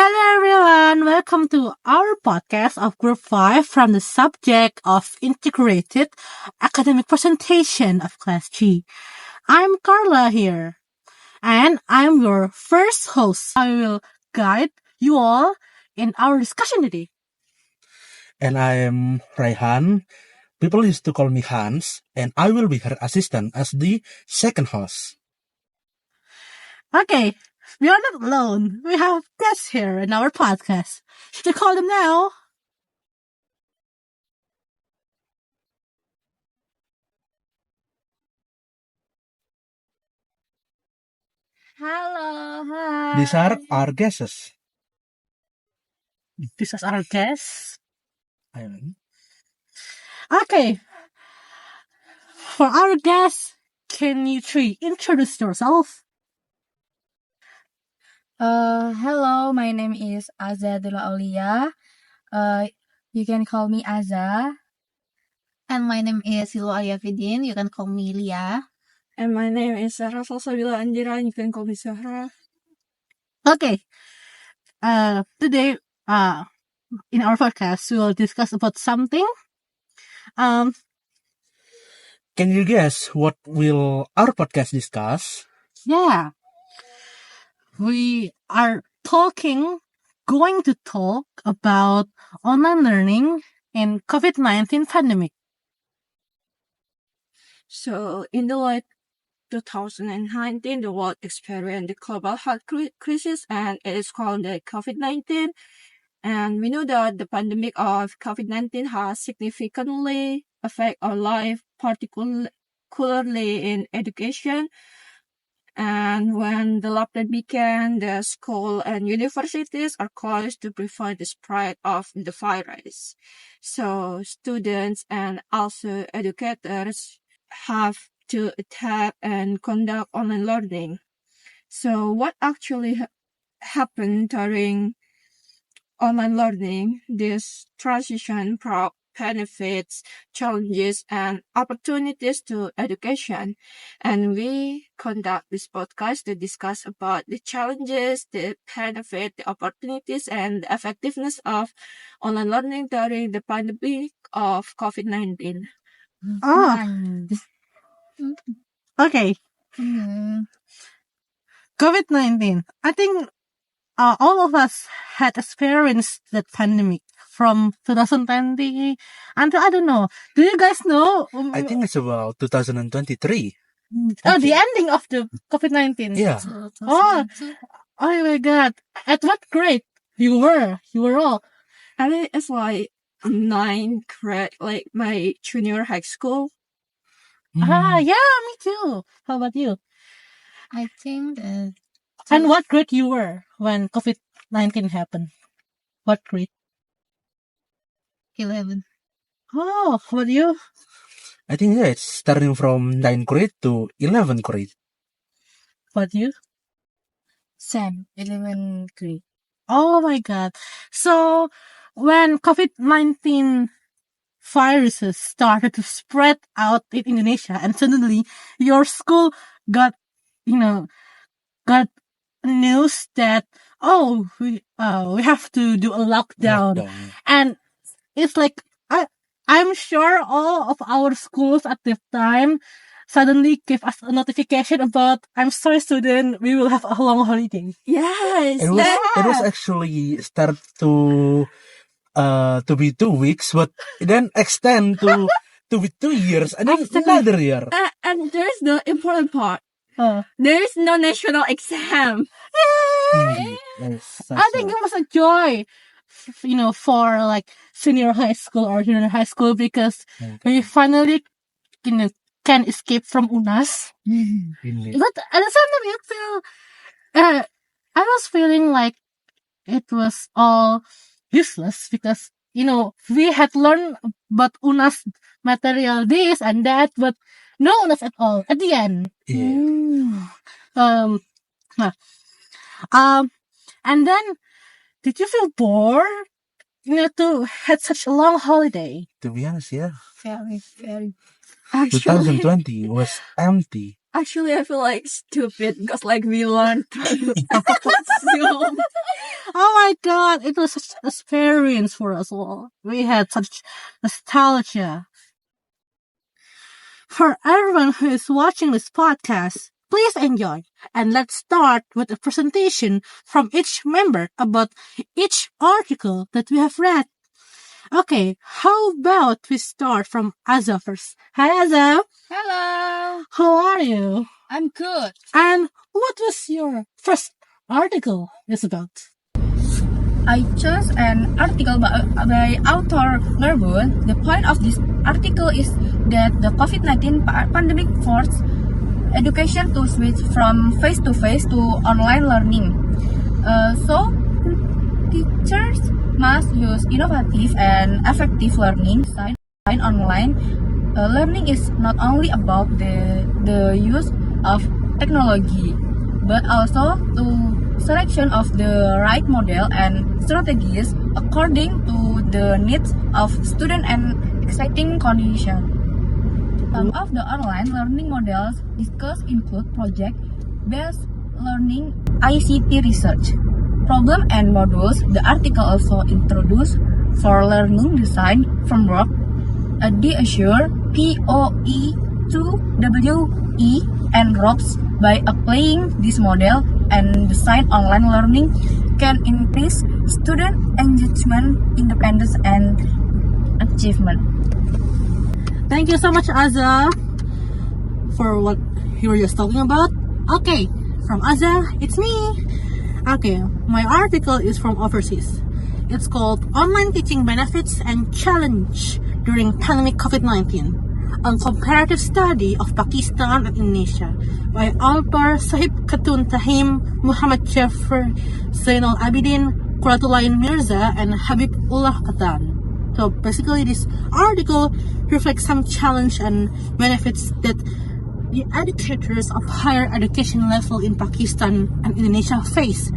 Hello everyone, welcome to our podcast of Group 5 from the subject of Integrated Academic Presentation of Class G. I'm Carla here, and I'm your first host. I will guide you all in our discussion today. And I am Raihan. People used to call me Hans, and I will be her assistant as the second host. Okay, we are not alone. We have guests here in our podcast. Should I call them now? Hello, hi. These are our guesses. This is our guest. Ayun. Okay. For our guest, can you three introduce yourself? Hello, my name is Azza Aulia. You can call me Azza. And my name is Hilwa Fiddien. You can call me Aliyyah. And my name is Zahra Salsabilla Andira, and you can call me Zahra. Okay. Today, in our podcast, we will discuss about something. Can you guess what will our podcast discuss? Yeah. We are going to talk about online learning and COVID-19 pandemic. So, in the late 2019, the world experienced the global health crisis, and it is called the COVID-19. And we know that the pandemic of COVID-19 has significantly affected our life, particularly in education. And when the lockdown began, the school and universities are closed to prevent the spread of the virus. So students and also educators have to adapt and conduct online learning. So what actually happened during online learning? This transition brought benefits, challenges, and opportunities to education. And we conduct this podcast to discuss about the challenges, the benefit, the opportunities, and the effectiveness of online learning during the pandemic of COVID-19. Okay. COVID-19. I think all of us had experienced that pandemic from 2020 until, I don't know. Do you guys know? I think it's about 2023. Oh, the ending of the COVID-19. Yeah. Oh my God. At what grade you were all? I think it's like 9th grade, like my junior high school. Yeah, me too. How about you? I think that... And what grade you were when COVID-19 happened? What grade? 11. Oh, how about you? I think it's starting from 9th grade to 11th grade. What you? Same, 11 grade. Oh my God. So, when COVID-19 viruses started to spread out in Indonesia, and suddenly your school got news that, we have to do a lockdown. And it's like, I'm sure all of our schools at the time suddenly give us a notification about, I'm sorry student, we will have a long holiday. Yes. It was actually start to be 2 weeks, but then extend to be 2 years and then another year. And there's the important part. There is no national exam. I think it was a joy, for like senior high school or junior high school, because we finally, can escape from UNAS. But at the same time, I was feeling like it was all useless because, we had learned about UNAS material this and that, but no UNAS at all at the end. And then, did you feel bored, to had such a long holiday? To be honest, yeah. Very, very. Actually, 2020 was empty. Actually, I feel like stupid because like we learned through Zoom. Oh my god, it was such an experience for us all. We had such nostalgia. For everyone who is watching this podcast, please enjoy. And let's start with a presentation from each member about each article that we have read. Okay, how about we start from Azza first? Hi Azza! Hello, How are you? I'm good. And what was your first article is about? I chose an article by author Raihan. The point of this article is that the COVID-19 pandemic forced education to switch from face-to-face to online learning. So, teachers must use innovative and effective learning style online. Learning is not only about the use of technology, but also to selection of the right model and strategies according to the needs of student and exciting condition. Some of the online learning models discussed include project-based learning, ICT research, problem and modules. The article also introduced for learning design framework, the Azure, POE2WE, and ROPS. By applying this model and design, online learning can increase student engagement, independence, and achievement. Thank you so much, Azza, for what you were just talking about. Okay, from Azza, it's me. Okay, my article is from overseas. It's called Online Teaching Benefits and Challenge During Pandemic COVID-19, a comparative study of Pakistan and Indonesia by author Sahib Khatun Tahim, Muhammad Jaffer, Zainal Abidin, Quratulain Mirza, and Habibullah Katan. So basically this article reflects some challenge and benefits that the educators of higher education level in Pakistan and Indonesia face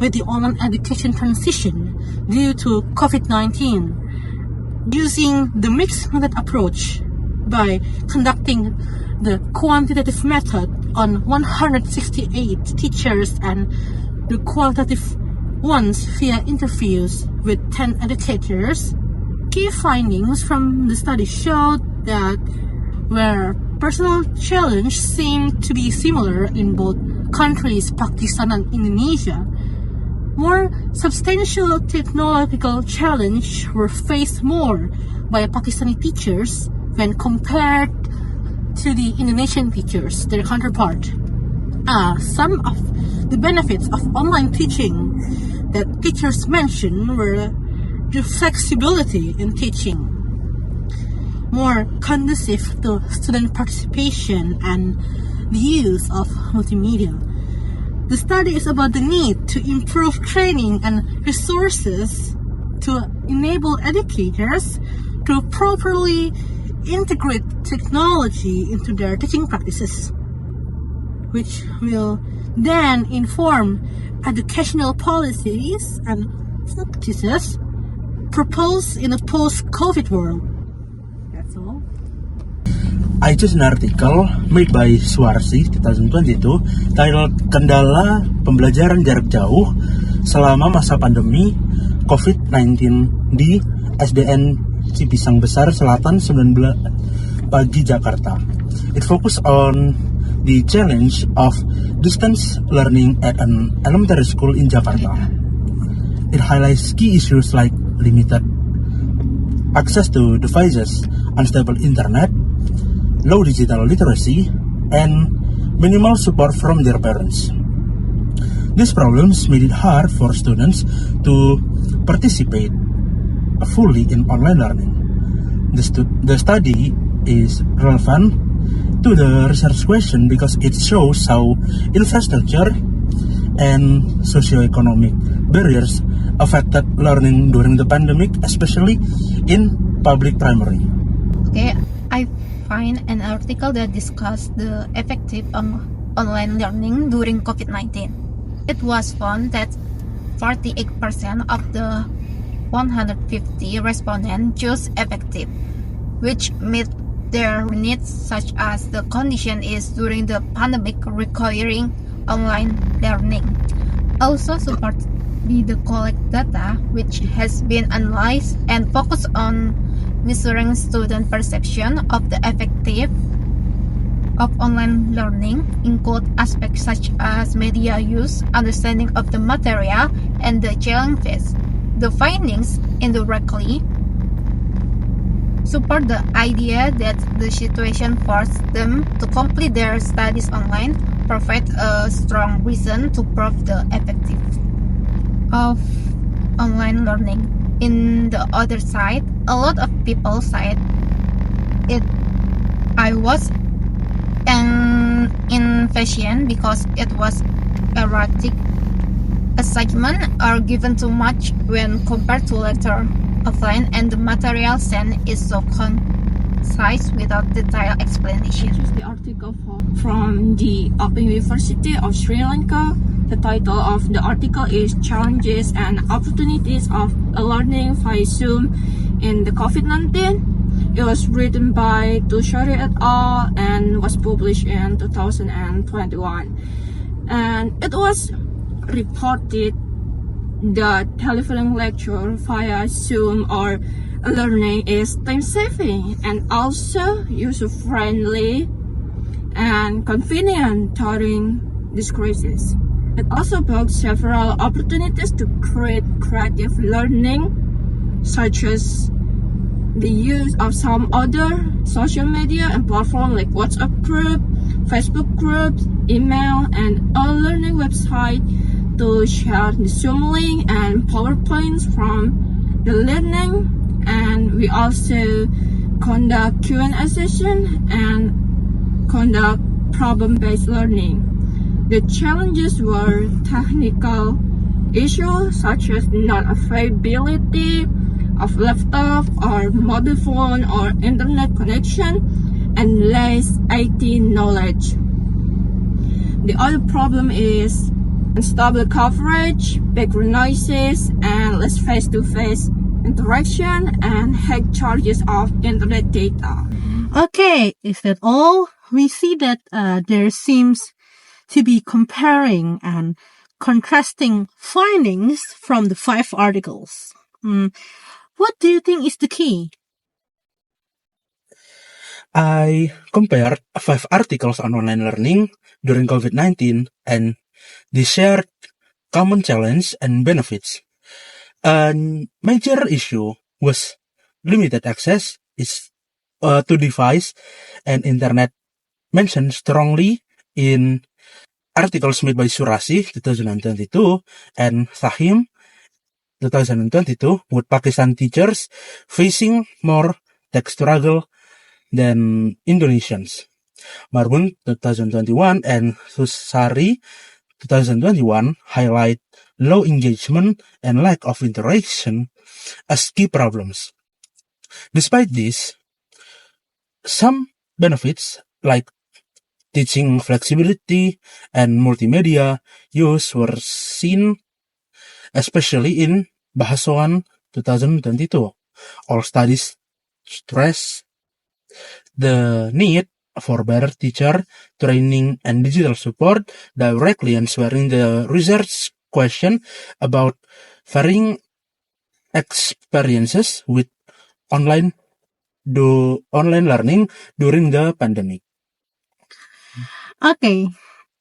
with the online education transition due to COVID-19, using the mixed method approach by conducting the quantitative method on 168 teachers and the qualitative ones via interviews with 10 educators. Key findings from the study showed that where personal challenge seemed to be similar in both countries, Pakistan and Indonesia, more substantial technological challenge were faced more by Pakistani teachers when compared to the Indonesian teachers, their counterpart. Some of the benefits of online teaching that teachers mentioned were the flexibility in teaching, more conducive to student participation, and the use of multimedia. The study is about the need to improve training and resources to enable educators to properly integrate technology into their teaching practices, which will then inform educational policies and practices proposed in a post-COVID world. That's all. I chose an article made by Swarsi 2022 titled Kendala Pembelajaran Jarak Jauh Selama Masa Pandemi COVID-19 di SDN Cipisang Besar Selatan 19 Pagi Jakarta. It focuses on the challenge of distance learning at an elementary school in Jakarta. It highlights key issues like limited access to devices, unstable internet, low digital literacy, and minimal support from their parents. These problems made it hard for students to participate fully in online learning. The study is relevant to the research question because it shows how infrastructure and socioeconomic barriers affected learning during the pandemic, especially in public primary. Okay, I find an article that discussed the effective online learning during COVID-19. It was found that 48% of the 150 respondents chose effective, which met their needs, such as the condition is during the pandemic requiring online learning. Also support be the collect data, which has been analyzed and focused on measuring student perception of the effective of online learning, include aspects such as media use, understanding of the material, and the challenges. The findings indirectly support the idea that the situation forced them to complete their studies online, provide a strong reason to prove the effectiveness of online learning. In the other side, a lot of people said it. I was inefficient because it was erratic. Assignments are given too much when compared to later offline, and the material sent is so concise without detailed explanation. This is the article from the Open University of Sri Lanka. The title of the article is Challenges and Opportunities of Learning via Zoom in the COVID-19. It was written by Nazahra et al. And was published in 2021. And it was reported that delivering lecture via Zoom or learning is time-saving and also user-friendly and convenient during this crisis. It also brought several opportunities to create creative learning, such as the use of some other social media and platforms like WhatsApp group, Facebook groups, email, and a learning website to share the Zoom link and PowerPoints from the learning. And we also conduct Q&A session and conduct problem-based learning. The challenges were technical issues such as not availability of laptop or mobile phone or internet connection and less IT knowledge. The other problem is unstable coverage, background noises, and less face-to-face interaction and high charges of internet data. Okay, is that all? We see that there seems to be comparing and contrasting findings from the 5 articles. What do you think is the key? I compared 5 articles on online learning during COVID-19 and they shared common challenge and benefits. A major issue was limited access to device and internet, mentioned strongly in articles made by Surasi 2022 and Sahim 2022, with Pakistan teachers facing more tech struggle than Indonesians. Marbun 2021 and Susari 2021 highlight low engagement and lack of interaction as key problems. Despite this, some benefits like teaching flexibility and multimedia use were seen, especially in Bahasoan 2022. All studies stress the need for better teacher training and digital support, directly answering the research question about varying experiences with online learning during the pandemic. Okay,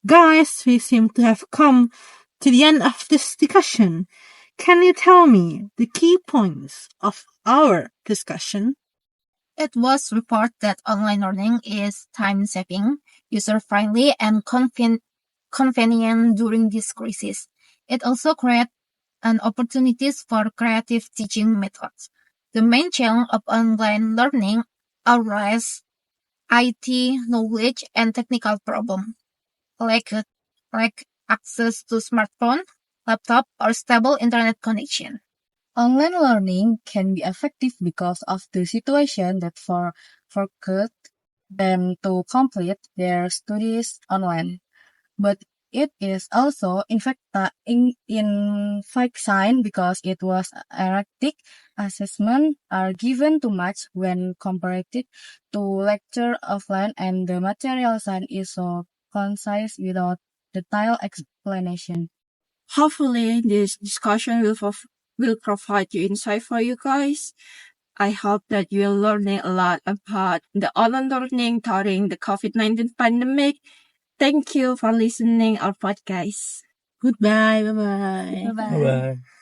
guys, we seem to have come to the end of this discussion. Can you tell me the key points of our discussion? It was reported that online learning is time-saving, user-friendly, and convenient during this crisis. It also creates opportunities for creative teaching methods. The main challenge of online learning arise IT knowledge and technical problems, like access to smartphone, laptop, or stable internet connection. Online learning can be effective because of the situation that forced them to complete their studies online. But it is also inefficient because it was erratic. Assessments are given too much when compared to lecture offline, and the material science is so concise without detailed explanation. Hopefully, this discussion will provide you insight for you guys. I hope that you're learning a lot about the online learning during the COVID-19 pandemic. Thank you for listening our podcast. Goodbye. Bye-bye. Bye-bye. Bye.